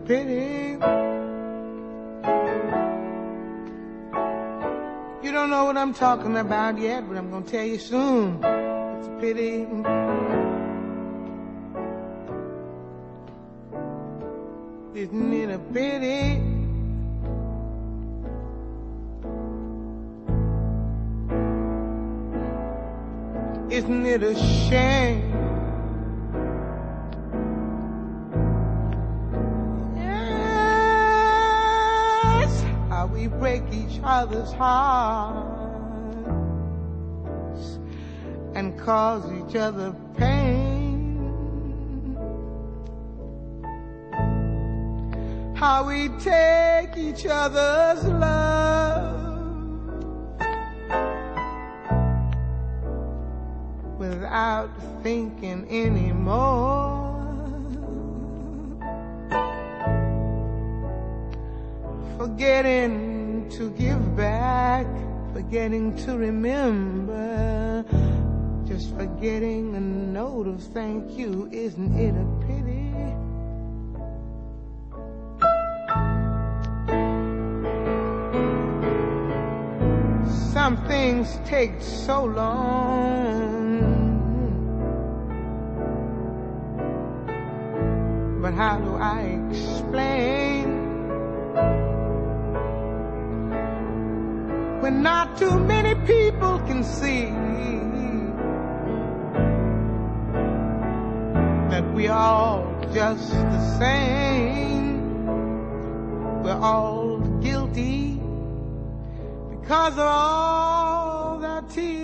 pity. You don't know what I'm talking about yet, but I'm gonna tell you soon. It's a pity. Isn't it a pity? Isn't it a shame? Yes, how we break each other's hearts and cause each other pain. How we take each other's love without thinking anymore. Forgetting to give back, forgetting to remember, just forgetting a note of thank you. Isn't it a pity? Some things take so long, but how do I explain when not too many people can see that we all just the same? We're all guilty because of all their tears.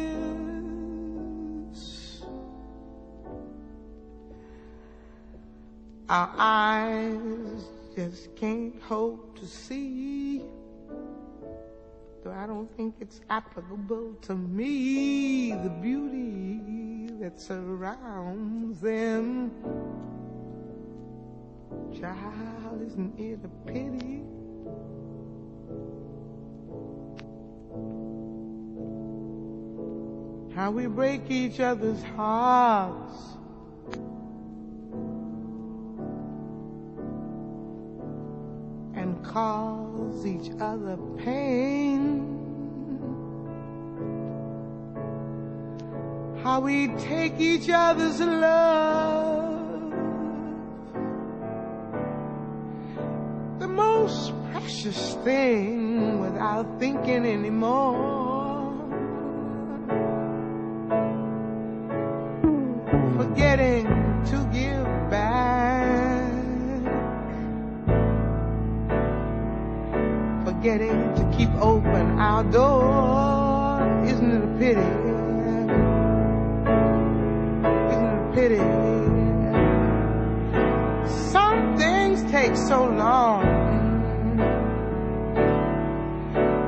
Our eyes just can't hope to see, though I don't think it's applicable to me, the beauty that surrounds them. Child, isn't it a pity? How we break each other's hearts and cause each other pain. How we take each other's love, the most precious thing, without thinking anymore. Forgetting to give back, forgetting to keep open our door. Isn't it a pity? Isn't it a pity? Some things take so long,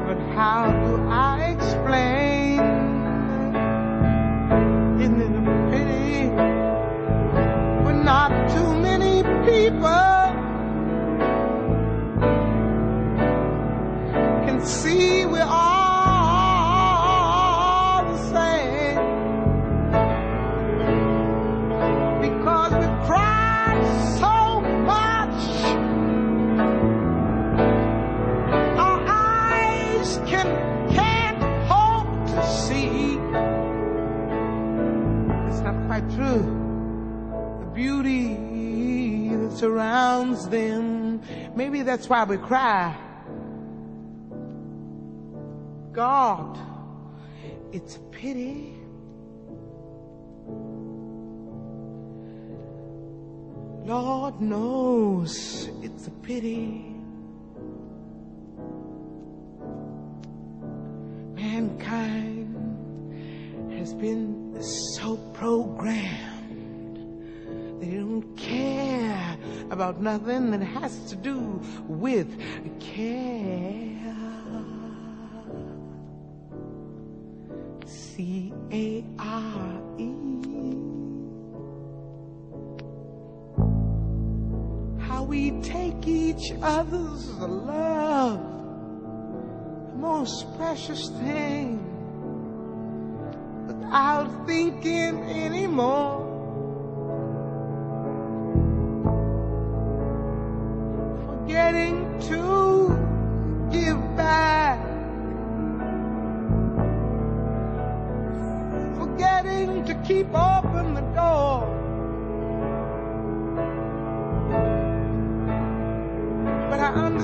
but how do I explain? Isn't it a pity? Not too many people can see we're all the same, because we've cried so much our eyes can't hope to see. It's not quite true. Beauty that surrounds them. Maybe that's why we cry. God, it's a pity. Lord knows it's a pity. Mankind has been so programmed. They don't care about nothing that has to do with care. C-A-R-E. How we take each other's love, the most precious thing, without thinking anymore.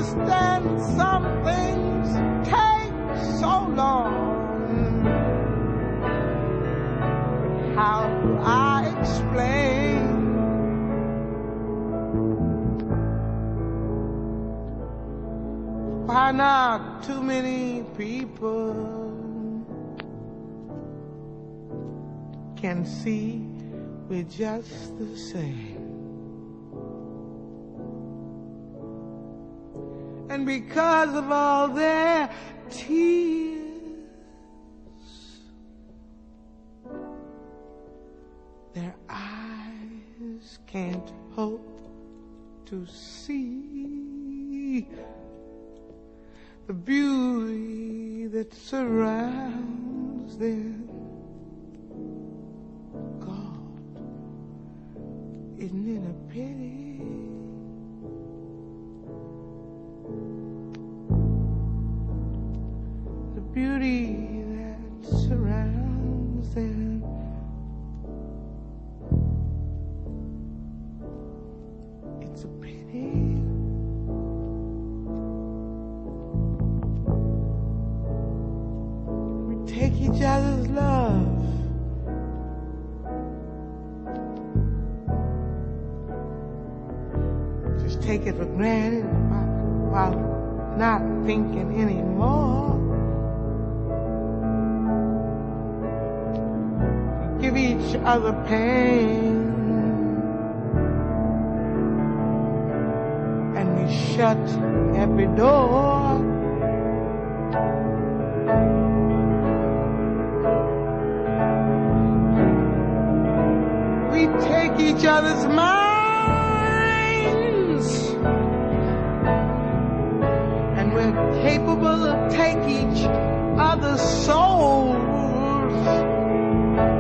understand some things take so long. How do I explain? Why not too many people can see we're just the same? And because of all their tears, their eyes can't hope to see the beauty that surrounds them. God, isn't it a pity? The beauty that surrounds them. It's a pity. Take each other's love. Just take it for granted while not thinking anymore. Give each other pain, and we shut every door. We take each other's minds, and we're capable of taking each other's souls.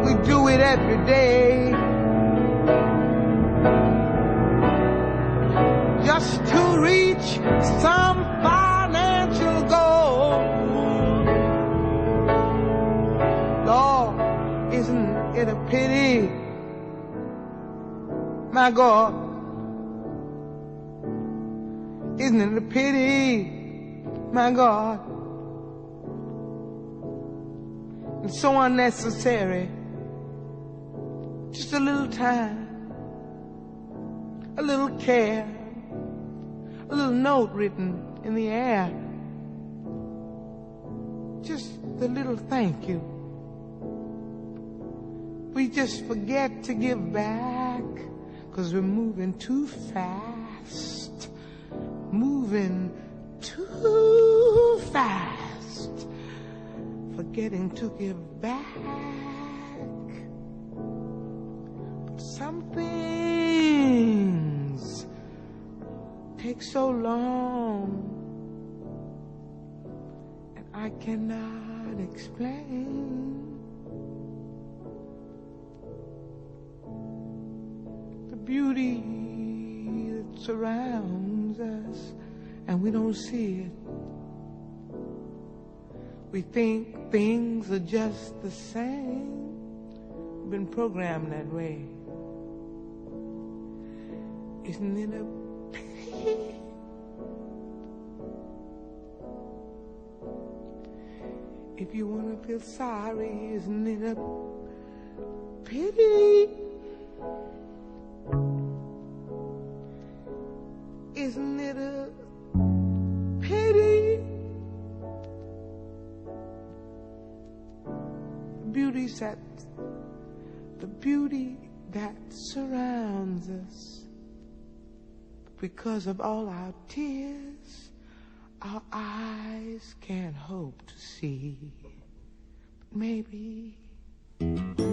We do it every day, just to reach some financial goal. Lord, isn't it a pity? My God, isn't it a pity? My God, it's so unnecessary. Just a little time, a little care, a little note written in the air, just the little thank you. We just forget to give back, 'cause we're moving too fast, moving too fast, forgetting to give back. But some things take so long, and I cannot explain. Beauty that surrounds us, and we don't see it. We think things are just the same. We've been programmed that way. Isn't it a pity? If you want to feel sorry, isn't it a pity? Isn't it a pity? The beauty that surrounds us. Because of all our tears, our eyes can't hope to see. But maybe one day.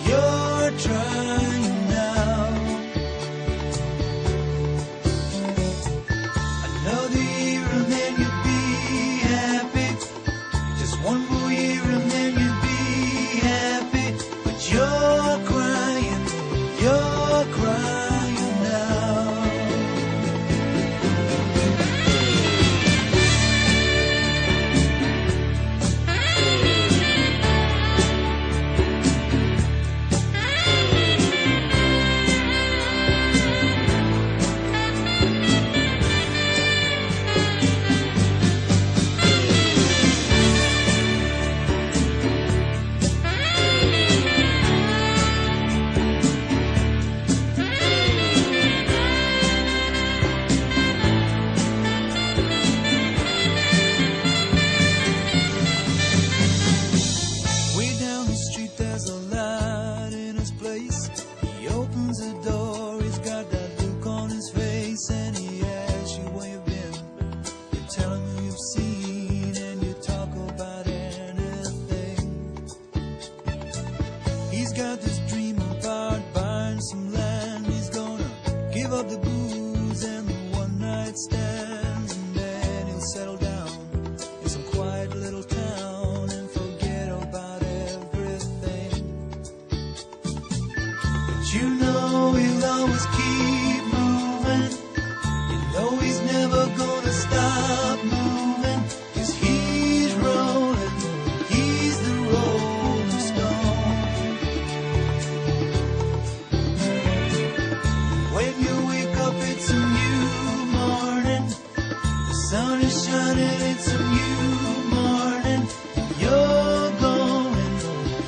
You're trying now. are crying now. He's got this dream about buying some land. He's gonna give up the booze and the one-night stands, and then he'll settle down in some quiet little town and forget about everything. But you know he'll always keep moving. You know he's never gonna stop moving, 'cause he's rolling, he's the rolling stone. When you wake up, it's a new morning. The sun is shining, it's a new morning. You're going home.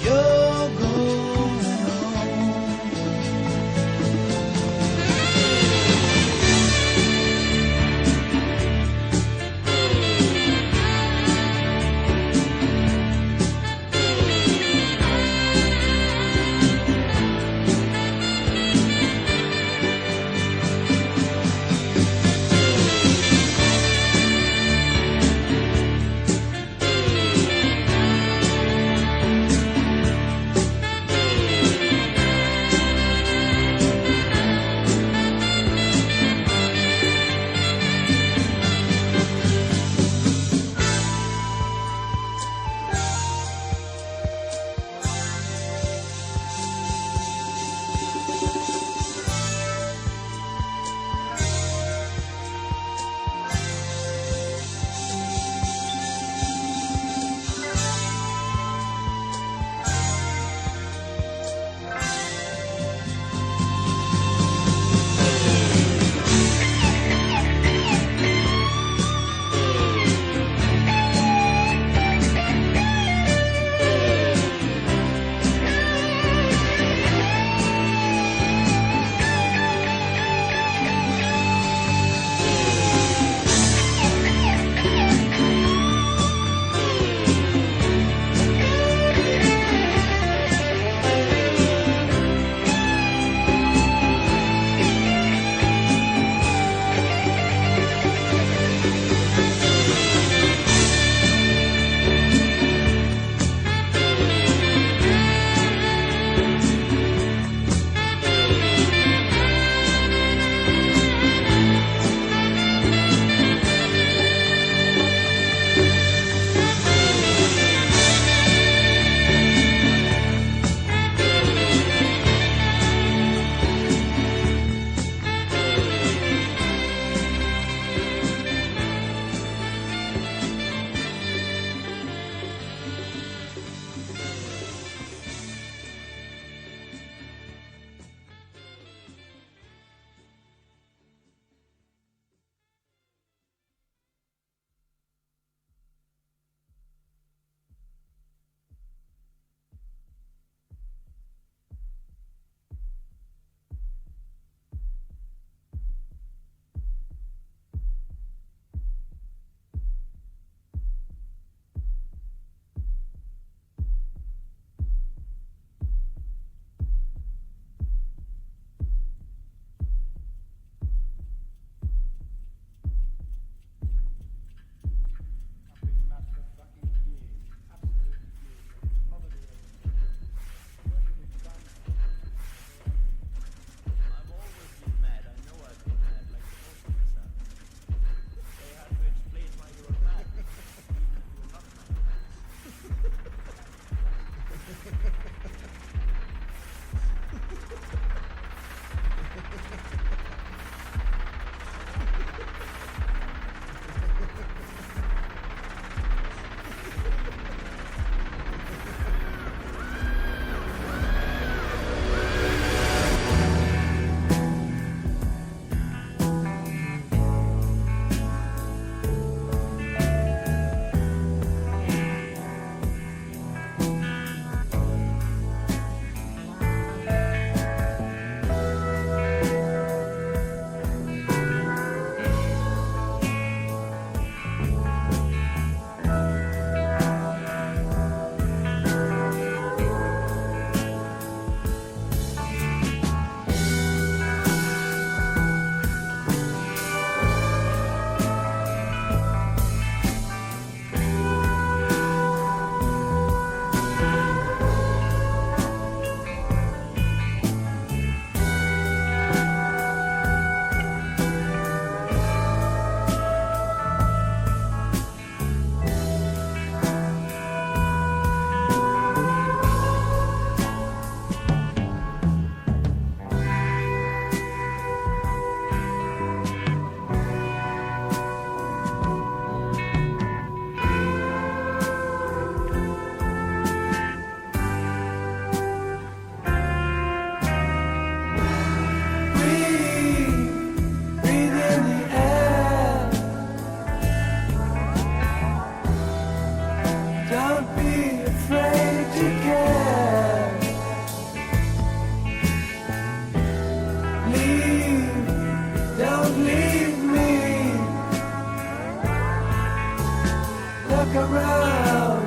look around,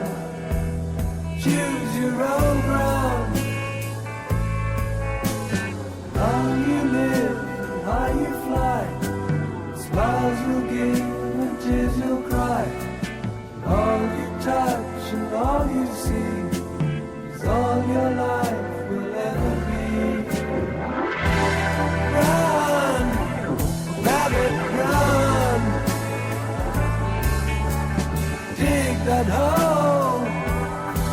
choose your own ground. How you live, how you fly, smiles you'll give and tears you'll cry. All you touch and all you see is all your life will ever be. Run, rabbit, run. Dig that hole,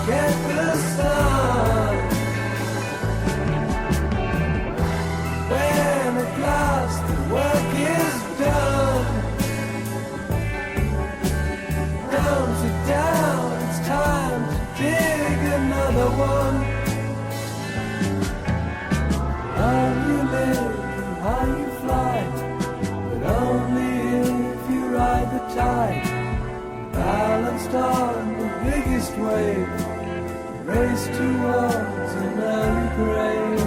get the sun. When at last the work is done, down to down, it's time to dig another one. How you live and how you fly, but only if you ride the tide. Balanced on the biggest wave, race towards an early grave.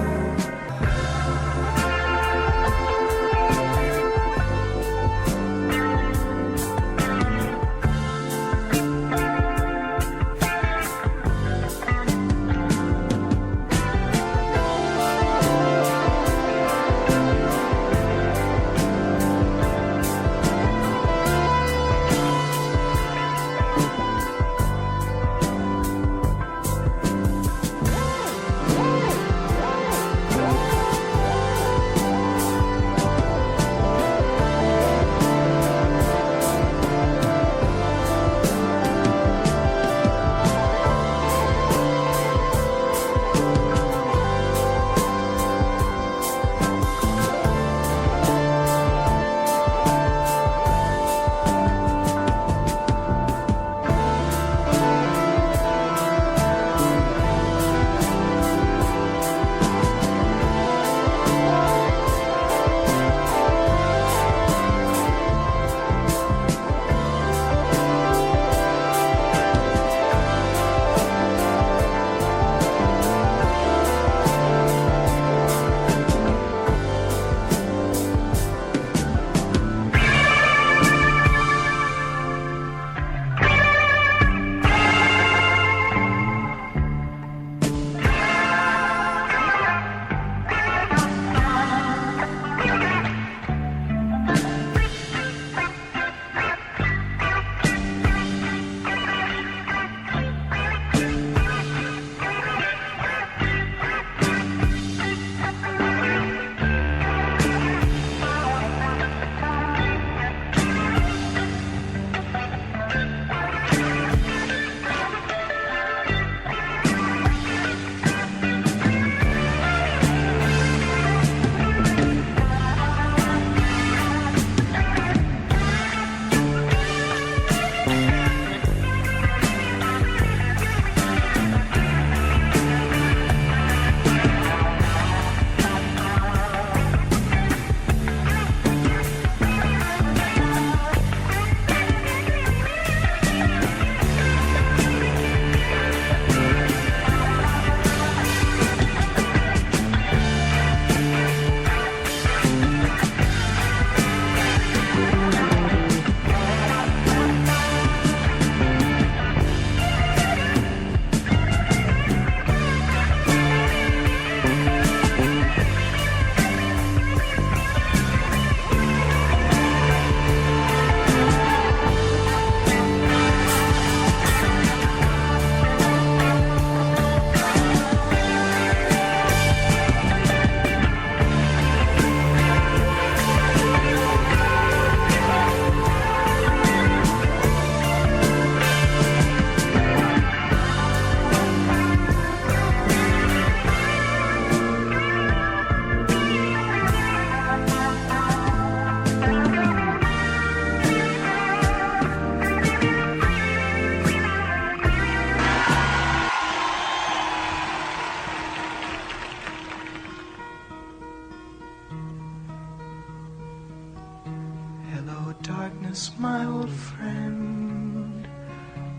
darkness, my old friend.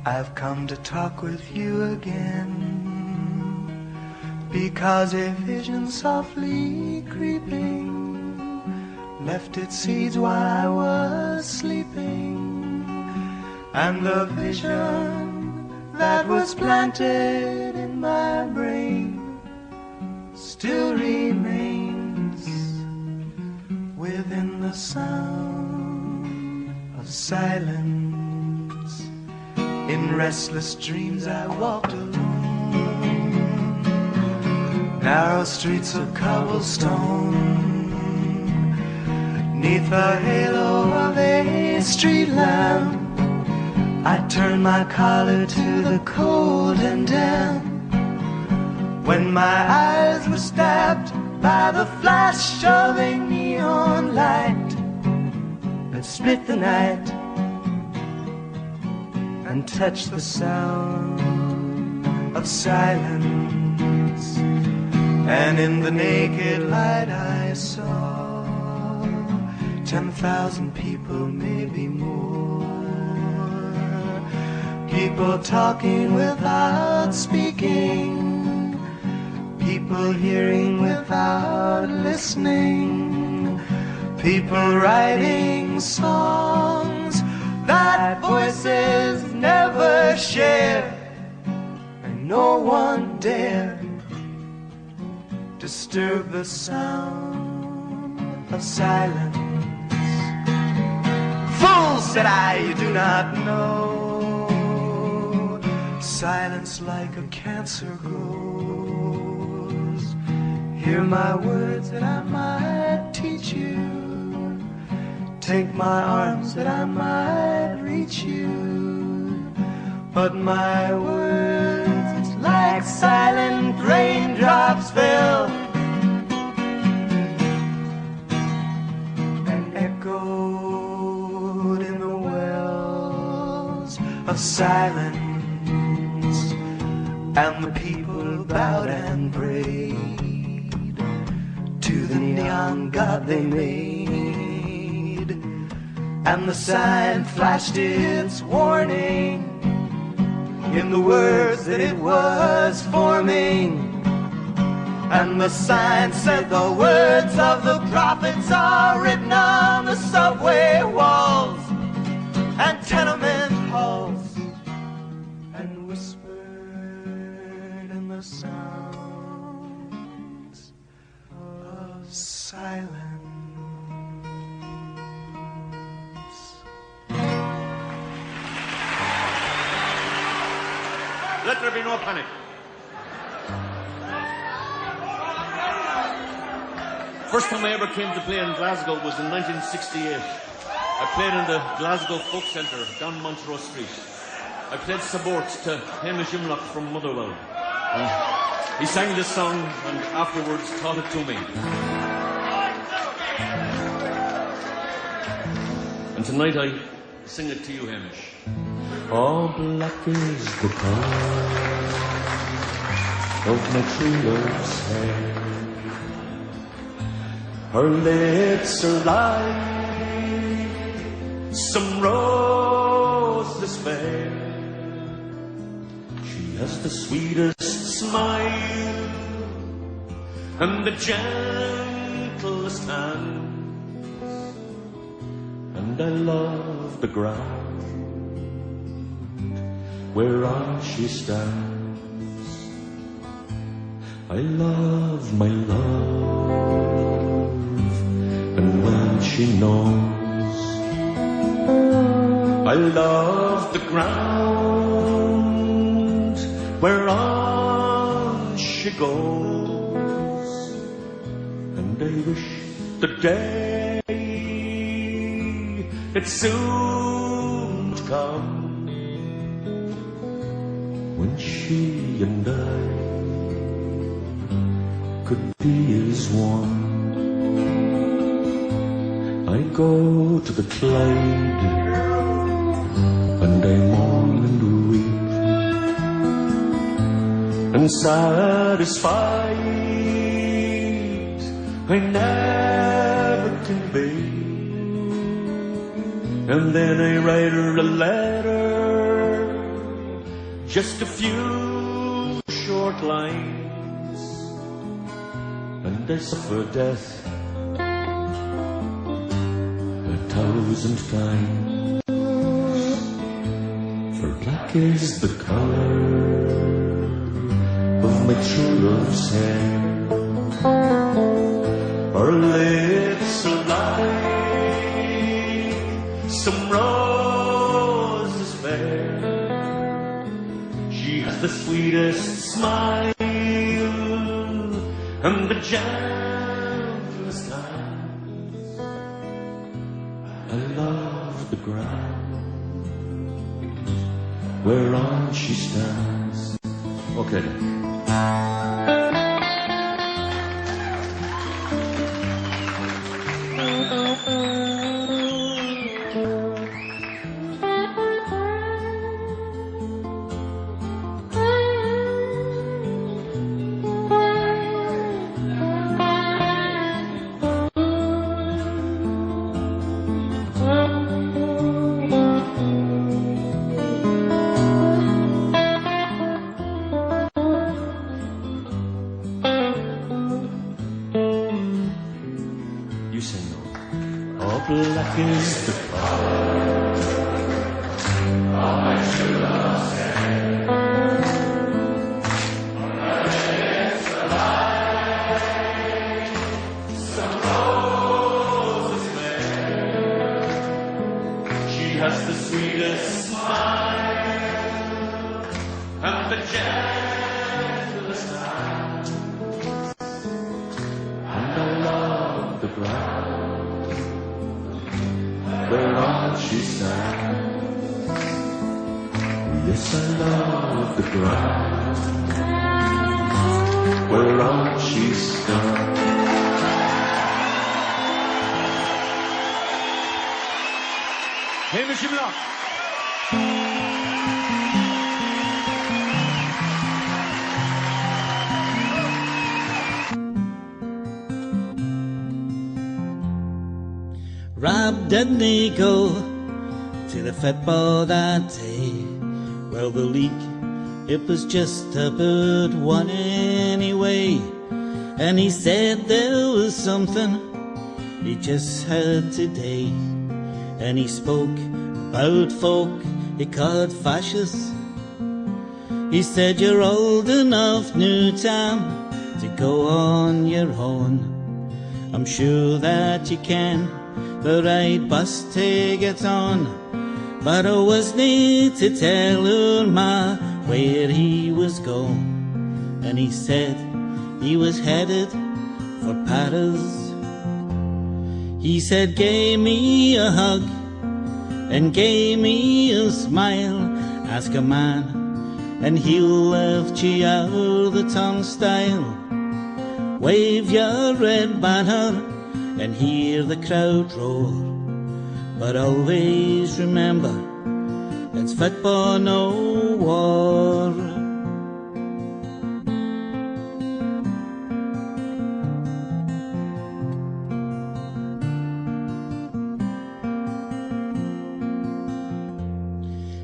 I've come to talk with you again, because a vision softly creeping left its seeds while I was sleeping. and the vision that was planted in my brain still remains within the sound of silence. In restless dreams I walked alone, narrow streets of cobblestone, 'neath the halo of a street lamp. I turned my collar to the cold and damp, when my eyes were stabbed by the flash of a neon light that split the night and touched the sound of silence. And in the naked light I saw 10,000 people, maybe more, people talking without speaking, people hearing without listening, people writing songs that voices never share, and no one dared disturb the sound of silence. Fool, said I, you do not know. Silence like a cancer grows. Hear my words that I might teach you. Take my arms that I might reach you. But my words, like silent raindrops, fell and echoed in the wells of silence. And the people bowed and prayed to the neon god they made, and the sign flashed its warning in the words that it was forming. And the sign said the words of the prophets are written on the subway walls and tenement halls, and whispered in the sounds of silence. Let there be no panic. First time I ever came to play in Glasgow was in 1968. I played in the Glasgow Folk Centre down Montrose Street. I played supports to Hamish Imlock from Motherwell. He sang this song and afterwards taught it to me. And tonight I sing it to you, Hamish. All black is the color of my true love's hair. Her lips are like some roses fair. She has the sweetest smile and the gentlest hands, and I love the ground whereon she stands. I love my love, and when she knows, I love the ground whereon she goes, and I wish the day it soon to come when she and I could be as one. I go to the Clyde and I mourn and weep, and satisfied I never can be. And then I write her a letter, just a few short lines, and I suffer death 1,000 times. For black is the color of my true love's hair. Her lips are like some roses fair. She has the sweetest smile and the gentlest eyes. I love the ground whereon she stands. Okay then. Black is the color of my true love's hair. Her lips are like some roses fair. She has the sweetest smile and the gentlest eyes. And I love the ground whereon she stands. Yes, I love the ground whereon she stands. Hamish Imlock. Rob didn't go to the football that day. Well, the league, it was just about one anyway. And he said there was something he just had today. And he spoke about folk he called fascists. He said you're old enough now, Tom, to go on your own. I'm sure that you can, but I'd bust to get on. But I was need to tell her ma where he was going. And he said he was headed for Paris. He said gave me a hug and gave me a smile. Ask a man and he'll lift you out the turnstile. Wave your red banner and hear the crowd roar. But always remember, it's football, no war.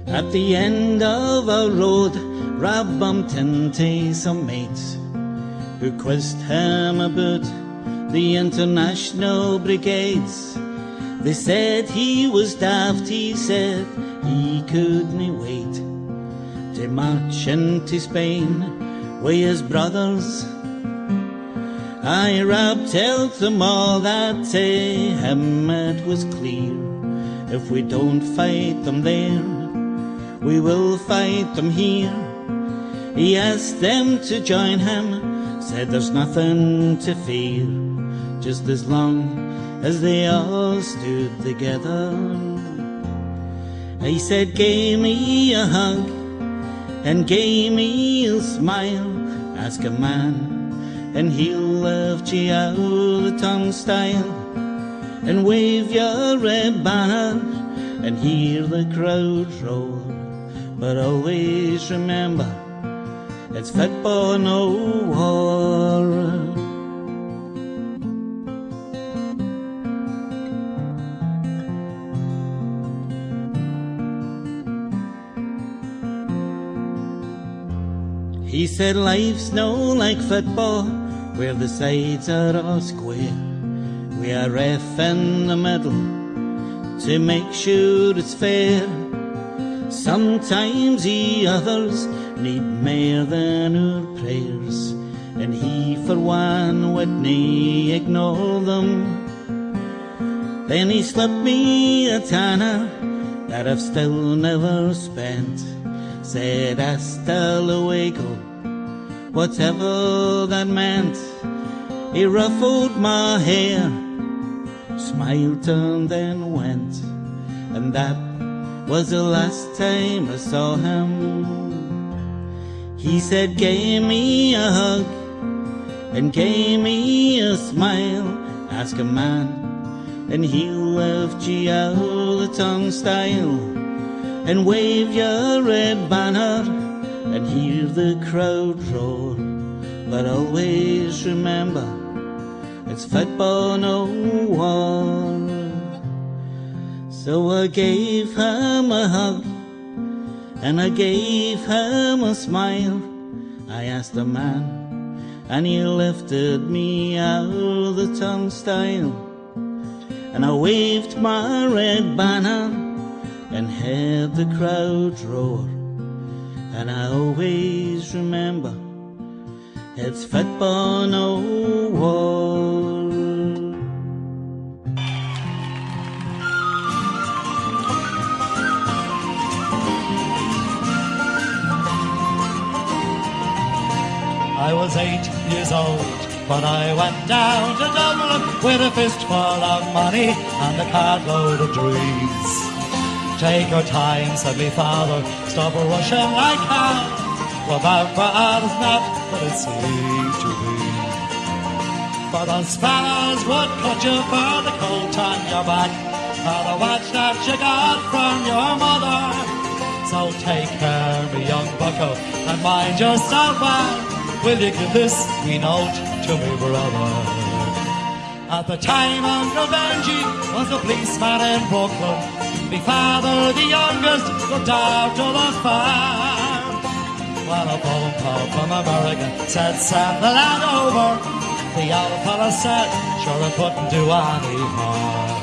At the end of our road, Rob bumped into some mates who quizzed him about the international brigades. They said he was daft, he said he couldn't wait to march into Spain with his brothers. I Rob told them all that to him it was clear, if we don't fight them there, we will fight them here. He asked them to join him, said there's nothing to fear, just as long as they all stood together. He said, gave me a hug and gave me a smile. Ask a man and he'll lift you out the turnstile. And wave your red banner and hear the crowd roar. But always remember, it's football, no war. He said life's no like football, where the sides are all square. We are ref in the middle to make sure it's fair. Sometimes the others need mair than our prayers, and he for one would nae ignore them. Then he slipped me a tanner that I've still never spent, said hasta luego, whatever that meant. He ruffled my hair, smiled and then went, and that was the last time I saw him. He said, gave me a hug and gave me a smile. Ask a man and he'll lift you out the turnstile and wave your red banner and hear the crowd roar. But always remember, it's football, no war. So I gave him a hug and I gave him a smile. I asked the man and he lifted me out of the turnstile, and I waved my red banner and heard the crowd roar. And I always remember, it's football, no war. I was 8 years old when I went down to Dublin with a fistful of money and a cartload of dreams. Take your time, said me father, stop rushing like hell. We're bound for Ireland's not what it seemed to be. For the spanners would cut you for the coat on your back, for the watch that you got from your mother. So take care, me young bucko, and mind yourself well. Will you give this wee note to me brother? At the time Uncle Benji was a policeman in Brooklyn. Me father, the youngest, looked after the farm. Well, a phone call from America said, send the lad over. The old fella said, sure it wouldn't do any harm.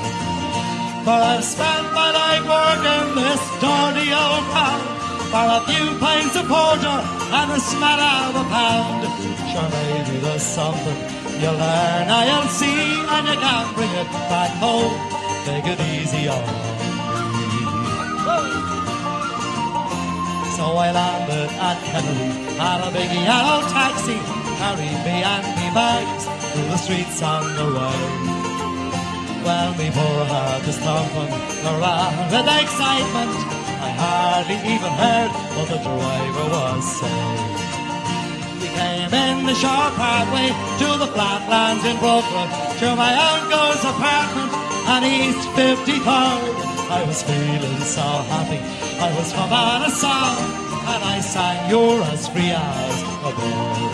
For I've spent my life working this dirty old town for a few pints of porter and a smatter of a pound. Sure, maybe there's something you learn, I'll see, and you can't bring it back home. Take it easy on me. So I landed at Kennedy, had a big yellow taxi, carried me and me bags through the streets on the way. Well, me poor heart is thumping around with excitement. I hardly even heard what the driver was saying. We came in the short pathway to the flatlands in Brooklyn, to my uncle's apartment on East 53rd. I was feeling so happy, I was humming a song, and I sang You're as free as a bird.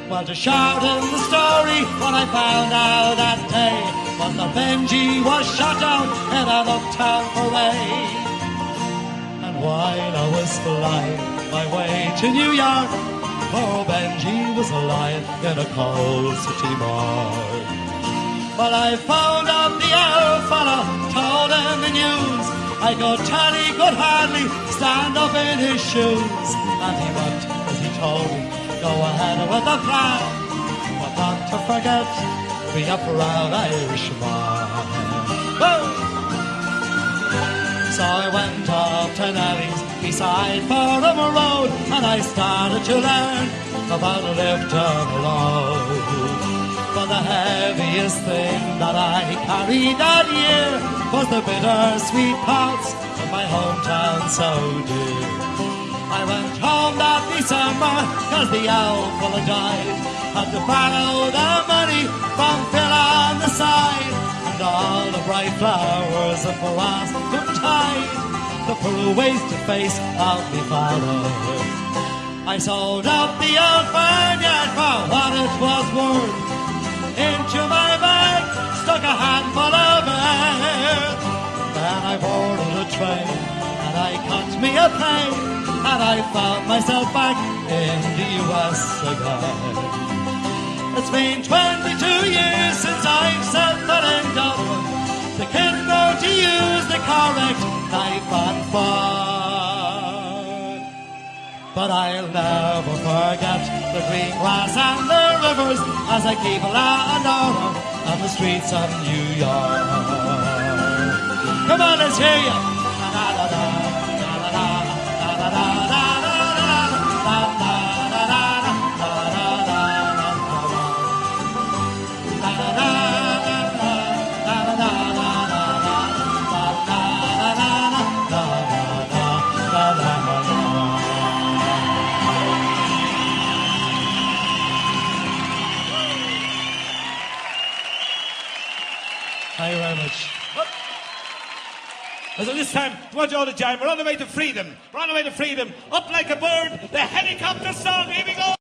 Well, to shorten the story, what I found out that day was that Benji was shot down in an uptown parade. While I was flying my way to New York, poor Benji was lying in a cold city morgue. But I phoned up the old fella, told him the news. I could tell he could hardly stand up in his shoes. And he went as he told me, go ahead with the plan, but not to forget, be a proud Irishman. Whoa! So I went off to Nelly's beside Fordham Road, and I started to learn about a lift and a load. But the heaviest thing that I carried that year was the bittersweet pots in my hometown so dear. I went home that December, cause the old fella died. Had to borrow the money from Phil on the side, and all the bright flowers and grass couldn't hide the poor wasted face of me father. I sold up the old farmyard for what it was worth. Into my bag stuck a handful of earth. Then I boarded a train and I caught me a plane, and I found myself back in the US again. It's been 22 years since I've settled in Dublin. The kids know to use the correct knife and fork. But I'll never forget the green grass and the rivers as I keep land on the streets of New York. Come on, let's hear you. Thank you very much. So this time, I want you all to jam. We're on the way to freedom. We're on the way to freedom. Up like a bird, the helicopter song. Here we go.